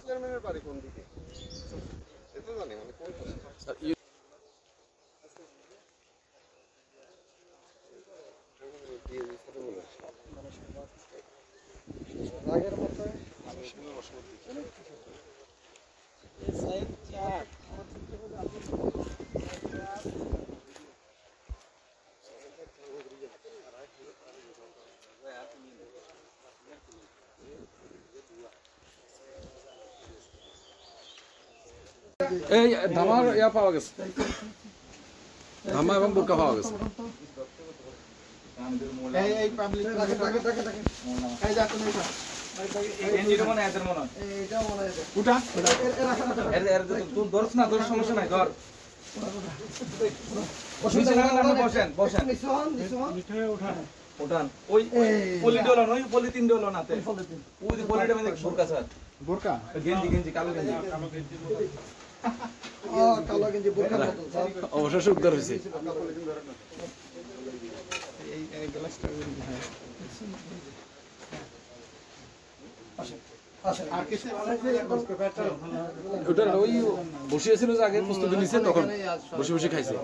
চেয়ারম্যানের বাড়ি কোন দিকে এটা জানি মানে কোন আগের মতো এই ধামার ইয়া পাওয়া গেছে, ধামা এবং বোরকা পাওয়া গেছে। এই পাবলিক এই যা তুমি এনজিও মনে আছে মনে এইটা মনে আছে উঠা এর তুই ধরছ না তোর সমস্যা নাই ধর বসেন বসেন মিঠাই ওঠা উঠান ওই পলিডোলন ওই পলিথিন ডোলন আছে ওই পলিটা মানে বোরকা স্যার বোরকা গেঞ্জি গেঞ্জি কালো গেঞ্জি কালো গেঞ্জি বোরকা অবশ্য উদ্ধার হয়েছে। এই গ্লাসটা ওটা ওই বসিয়েছিল যে আগে প্রস্তুতি নিচ্ছে তখন বসে বসে খাইছে।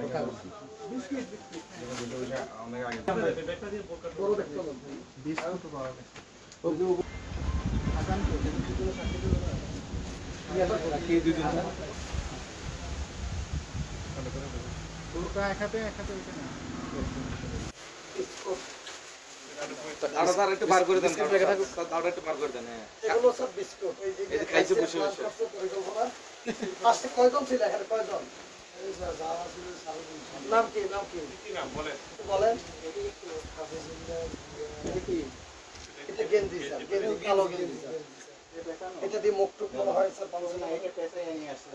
আর একটু বার করে দেন দাওটা একটু বার করে দেন এগুলো সব বিস্কুট এই যে খাইছে বসে বসে আজকে কয়জন ছিল এখানে কয়জন নাম কি বলেন এটা গেঞ্জি স্যার গেঞ্জি কালো গেঞ্জি স্যার এটা দিয়ে মুখ টুক করা হয় স্যার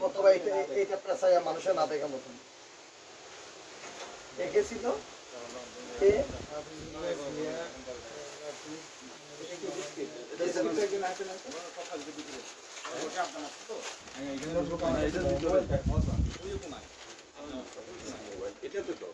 অথবা এটা পেশায় মানুষের না দেখা মতন দেখেছিল এটা তো